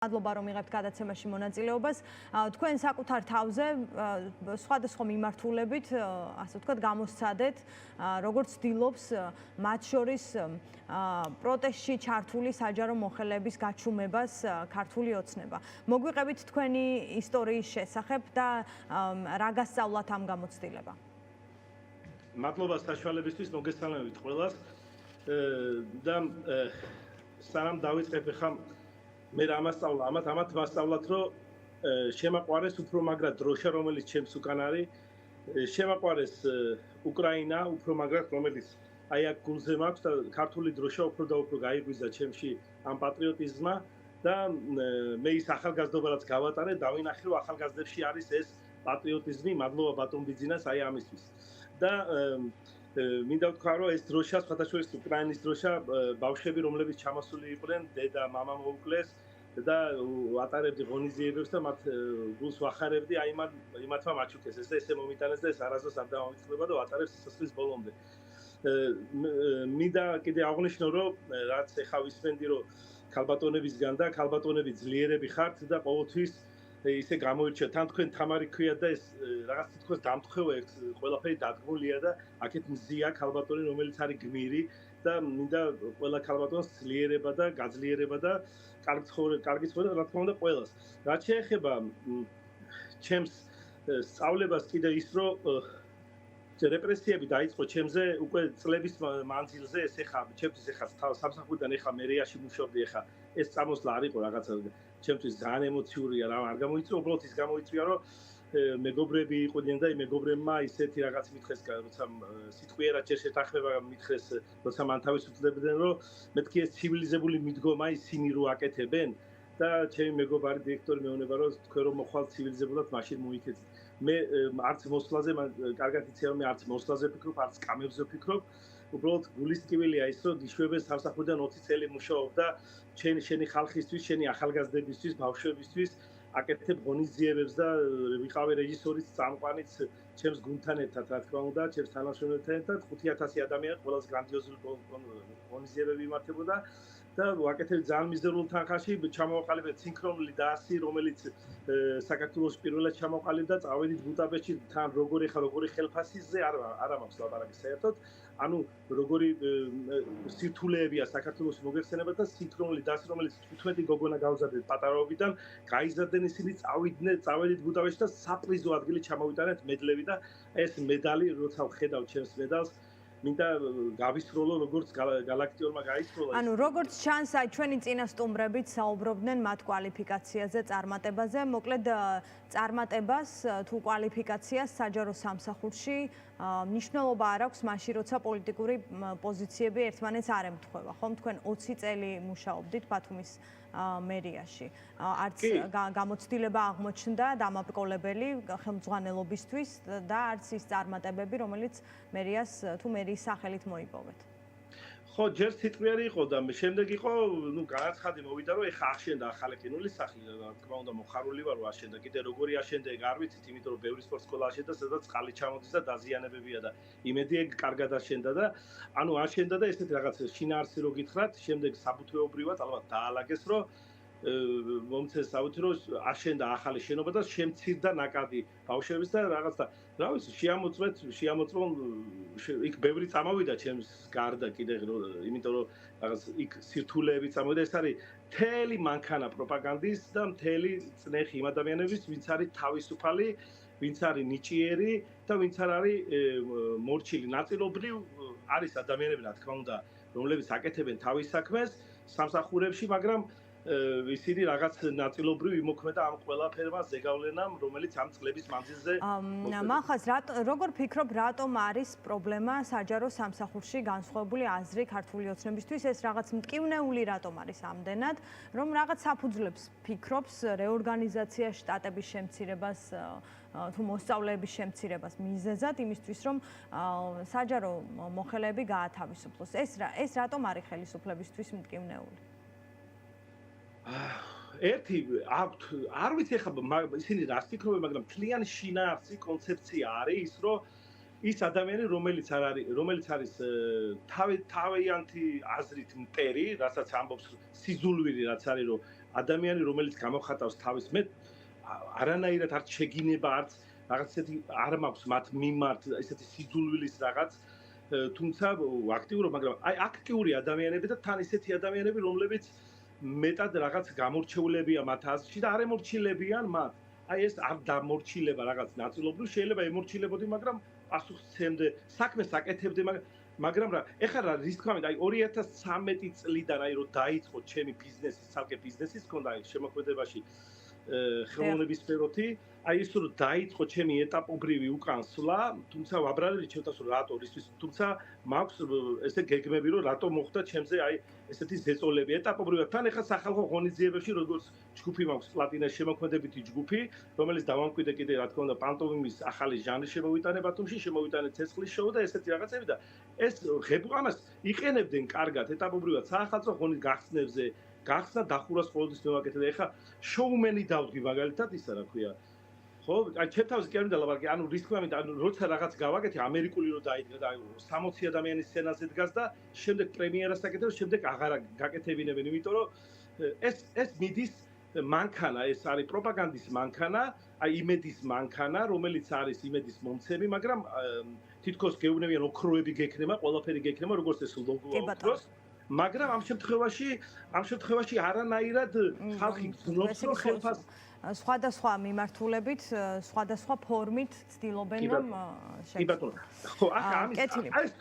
მადლობა რომ იღებთ გადაცემაში მონაწილეობას. თქვენ საკუთარ თავზე სხვადასხვა მიმართულებით, ასე ვთქვათ, გამოსცადეთ, როგორც ცდილობს მათ შორის პროტესტში ჩართული საჯარო მოხელეების გაჩუმებას ქართული ოცნება. მოგვიყევით თქვენი ისტორიის შესახებ და რა გასწავლათ ამ გამოცდილება? მადლობა საშუალებისთვის, მოგესალმებით ყველას. და სანამ დავიწყებ ხა მე რამასწავლა, ამათ მასწავლათ, რომ შემაყვარეს უფრო მაგრად დროშა, რომელიც ჩემს უკან არის, შემაყვარეს უკრაინა, უფრო მაგრად, რომელიც აი აქ გულზე მაქვს და ქართული დროშა უფრო და უფრო გაიგვიზა ჩემში ამ პატრიოტიზმმა და მე ის ახალგაზრდობა რაც გავატარე, დავინახე, რომ ახალგაზრდებში არის ეს პატრიოტიზმი, მადლობა ბატონ ბიძინას აი ამისთვის. და მინდა ვთქვა, რომ ეს დროშა, სხვათა შორის უკრაინის დროშა, ბავშვები, რომლებიც ჩამოსული იყვნენ, დედა, მამა მოუკლეს და ატარებდი ღონისძიებებს და მათ გულს ვახარებდი, აი იმათმა მაჩუქეს ეს და ესე მომიტანეს და ეს არასდროს არ დამომიწყდება და ვატარებ სიცოცხლის ბოლომდე. მინდა კიდე აღვნიშნო, რომ რაც ეხა ვისმენდი, რომ ქალბატონებისგან და ქალბატონები ძლიერები ხართ და ყოველთვის ისე გამოირჩია თან თქვენ თამარი ქვია და ეს რაღაც თითქოს დამთხევა ერთ ყველაფერი დადგმულია და აქეთ მზია ქალბატონი რომელიც არის გმირი და მინდა ყველა ქალბატონს ძლიერება და გაძლიერება და კარგი ცხოვრება რა თქმა უნდა ყველას. რაც შეეხება ჩემს სწავლებას კიდე ის რომ რეპრესიები დაიწყო ჩემზე უკვე წლების მანძილზე ეს ეხა ჩემთვის ეხა სამსახურიდან ეხა მერიაში მუშაობდი ეხა ეს წამოსვლა არ იყო რაღაცა ჩემთვის ძალიან ემოციურია რა არ გამოიწვია უბრალოდ ის გამოიწვია რომ მეგობრები იყვნენ და მეგობრებმა ისეთი რაღაც მითხეს როცა სიტყვიერად ჯერ შეთანხმება მითხეს როცა მან თავისუფლებდნენ რომ მეთქი ეს ცივილიზებული მიდგომა ისინი რო აკეთებენ და ჩემი მეგობარი დირექტორი მეუბნება რომ თქვენ რომ მოხვალ ცივილიზებულად მაშინ მოიქეცით მე არც მოსვლაზე კარგად იცი რომ მე არც მოსვლაზე ვფიქრობ არც კამებზე ვფიქრობ უბრალოდ გულის ტკივილია ის რომ დიშვებენ სამსახურიდან 20 წელი მუშაობ და შენი ხალხისთვის, შენი ახალგაზრდებისთვის, ბავშვებისთვის აკეთებ ღონისძიებებს და ვიყავი რეჟისორიც, წამყვანიც ჩემს გუნდთან ერთად, რა თქმა უნდა, ჩემს თანამშრომლებთან ერთად 5000 ადამიანი ყველაზე გრანდიოზული ღონისძიებები იმართებოდა და ვაკეთებ ძალიან მიზერულ თანხაში, ჩამოვაყალიბეთ სინქრონული დასი, რომელიც საქართველოს პირველად ჩამოყალიბდა, წავედით ბუდაპეშტში, თან როგორი ხელფასზე არა მაქვს ლაპარაკი საერთოდ. ანუ როგორი სირთულეებია საქართველოს მოგეხსენება და სინქრონული დასი, რომელიც 15 გოგონა გავზარდეთ პატარაობიდან, გაიზარდნენ ისინი, წავედით ბუდაპეშტში და საპრიზო ადგილი ჩამოვიტანეთ მედლები და ეს მედალი, როცა ვხედავ ჩემს მედალს მინდა გავისროლო როგორც გალაქტიორმა გაისროლა. ანუ როგორც ჩანს, აი ჩვენი წინასტუმრებით საუბრობდნენ მათ კვალიფიკაციაზე, წარმატებაზე. მოკლედ წარმატებას თუ კვალიფიკაციას საჯარო სამსახურში მნიშვნელობა არ აქვს მაშინ, როცა პოლიტიკური პოზიციები ერთმანეთს არ ემთხვევა, ხომ? თქვენ 20 წელი მუშაობდით ბათუმის მერიაში. არც გამოცდილება აღმოჩნდა დამაბრკოლებელი ხელმძღვანელობისთვის და არც ის წარმატებები, რომელიც მერიას თუ მერიის სახელით მოიპოვეთ. ხო, ჯერ სიტყვიერი იყო და შემდეგ იყო, განაცხადი მოვიდა, რომ ეხა აღშენდა ახალი კინოლის სახლი, რა თქმა უნდა, მოხარული ვარ, რომ აღშენდა. კიდე როგორი აღშენდა, ეგ არ ვიცით, იმიტომ რომ ბევრი სპორტ სკოლა აღშენდა, სადაც წყალი ჩამოდის და დაზიანებებია და იმედი ეგ კარგად აღშენდა და ანუ აღშენდა და ესეთი რაღაც შინაარსი რო გითხრათ, შემდეგ საბუთეობრივად ალბათ დაალაგეს, რომ მომცეს საბუთი რომ აღშენდა ახალი შენობა და შემცირდა ნაკადი ბავშვების და რაღაც და რა ვიცი შეამოწმონ იქ ბევრი წამოვიდა ჩემს გარდა კიდე იმიტომ რომ რაღაც იქ სირთულეები წამოვიდა ეს არის მთელი მანქანა პროპაგანდის და მთელი წნეხი იმ ადამიანების ვინც არის თავისუფალი ვინც არის ნიჭიერი და ვინც არ არის მორჩილი ნაწილობრივ არის ადამიანები რა თქმა უნდა რომლებიც აკეთებენ თავის საქმეს სამსახურებში მაგრამ ისინი რაღაც ნაწილობრივ იმოქმედა ამ ყველაფერმა ზეგავლენამ, რომელიც ამ წლების მანძილზე მახას როგორ ფიქრობ, რატომ არის პრობლემა საჯარო სამსახურში განსხვავებული აზრი ქართული ოცნებისთვის, ეს რაღაც მტკივნეული რატომ არის ამდენად, რომ რაღაც საფუძვლებს ფიქრობს რეორგანიზაცია შტატების შემცირებას თუ მოსწავლეების შემცირებას მიზეზად იმისთვის, რომ საჯარო მოხელეები გაათავისუფლოს. ეს რატომ არის ხელისუფლებისთვის მტკივნეული? ერთი აქვთ არ ვიცი ახლა ისინი რას ფიქრობენ მაგრამ მთლიანი შინაარსი კონცეფცია არის ის რომ ის ადამიანი რომელიც არის თავიანთი აზრით მტერი, რასაც ამბობს სიზულვირი, რაც არის რომ ადამიანი რომელიც გამოხატავს თავის მე არანაირად არ შეგინება არც რაღაც ესეთი არ მაქვს მათ მიმართ ესეთი სიძულვილის რაღაც თუმცა აქტიურობ მაგრამ აი აქტიური ადამიანები და თან ესეთი ადამიანები რომლებიც მეტად რაღაც გამორჩეულებია მათ აზრში და არ ემორჩილებიან მათ აი ეს არ დამორჩილება რაღაც ნაწილობრივ შეიძლება ემორჩილებოდი მაგრამ პასუხისცემდე საქმეს აკეთებდე მაგრამ რა ეხლა რა რის თქმა უნდა აი 2013 წლიდან აი რომ დაიწყო ჩემი ბიზნესი ცალკე ბიზნესის მქონდა აი შემოქმედებაში ხელოვნების სფეროთი აი ის რომ დაიწყო ჩემი ეტაპობრივი უკან სვლა თუმცა ვაბრალები ჩემთავს რომ რატო ისთვის თუმცა მაქვს ესე გეგმები რომ რატო მოხდა ჩემზე აი ესეთი ზეწოლები ეტაპობრივად თან ეხლა სახალხო ღონისძიებებში როგორც ჯგუფი მაქვს პლატინას შემოქმედებითი ჯგუფი რომელიც დავამკვიდრე კიდე რა თქმა უნდა პანტომიმის ახალი ჟანრი შემოვიტანე ბათუმში შემოვიტანე ცეცხლის შოუ და ესეთი რაღაცები და ეს ამას იყენებდნენ კარგად ეტაპობრივად სახალხო ღონის გახსნებზე გახსნა დახურას ყოველთვის მოვაკეთე და ეხლა შოუმენი დავდგი მაგალითად ისა რა ქვია ხო აი ჩემთავზე კი არ მინდა ლაპარაკი ანუ რის თქმა უნდა ანუ როცა რაღაც გავაკეთე ამერიკული რო დაიდგა და 60 ადამიანის სცენაზე დგას და შემდეგ პრემიერას აკეთებს შემდეგ აღარ გაკეთებინებენ იმიტომ რომ ეს მიდის მანქანა ეს არის პროპაგანდის მანქანა აი იმედის მანქანა რომელიც არის იმედის მომცემი მაგრამ თითქოს გეუბნებიან ოქროები გექნება ყველაფერი გექნება როგორც ეს ლოგო აქვს მაგრამ ამ შემთხვევაში არანაირად ხალხი გძნობს რომ ხელფას სხვადასხვა მიმართულებით, სხვადასხვა ფორმით ცდილობენ რომ კი ბატონო. ხო, ეს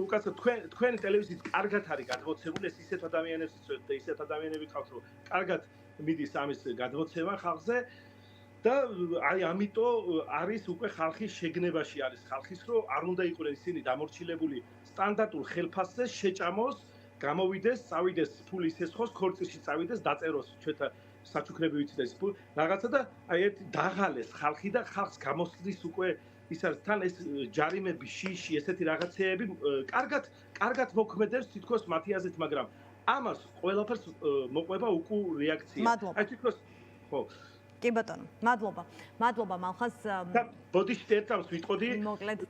უკაცრავ თქვენი ტელევიზიით კარგად არის გადმოცემული, ეს ისეთ ადამიანებიც და ისეთ ადამიანები ყავთ, რომ კარგად მიდის ამის გადმოცემა ხალხზე და აი ამიტომ არის უკვე ხალხის შეგნებაში არის ხალხის, რომ არ უნდა იყვნენ ისინი დამორჩილებული სტანდარტულ ხელფასზე შეჭამოს, გამოვიდეს, წავიდეს ფულის ესხოს, ქორწილში წავიდეს, დაწეროს ჩვენთან საჩუქრები ვიცით ეს რაღაცა და აი ერთი დაღალეს ხალხი და ხალხს გამოსცდის უკვე ის არის თან ეს ჯარიმები შიში ესეთი რაღაცეები კარგად მოქმედებს თითქოს მათი აზრით მაგრამ ამას ყველაფერს მოყვება უკუ რეაქცია აი თითქოს ხო კი ბატონო მადლობა მალხას და ბოდიში ერთავს ვიტყოდი მოკლედ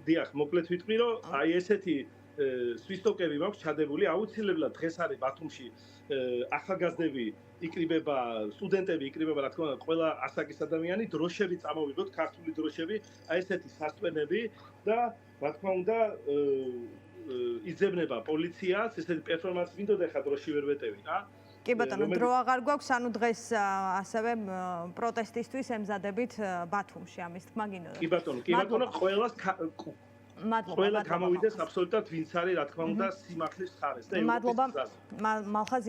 დიახ მოკლედ ვიტყვი რომ აი ესეთი სვისტოკები მაქვს ჩადებული აუცილებლად დღეს არის ბათუმში ახალგაზრდები იკრიბება სტუდენტები იკრიბება რა თქმა უნდა ყველა ასაკის ადამიანი დროშები წამოვიღოთ ქართული დროშები აი ესეთი სასტვენები და რა თქმა უნდა იძებნება პოლიციას ესეთი პერფორმანსი მინდოდა ხა დროში ვერ ვეტევი რა კი ბატონო დრო აღარ გვაქვს ანუ დღეს ასევე პროტესტისთვის ემზადებით ბათუმში ამის თქმა გინდოდა კი ბატონო ყველას ყველა გამოვიდეს აბსოლუტურად ვინც არის რა თქმა უნდა სიმართლის ხარეს და მადლობა მალხაზ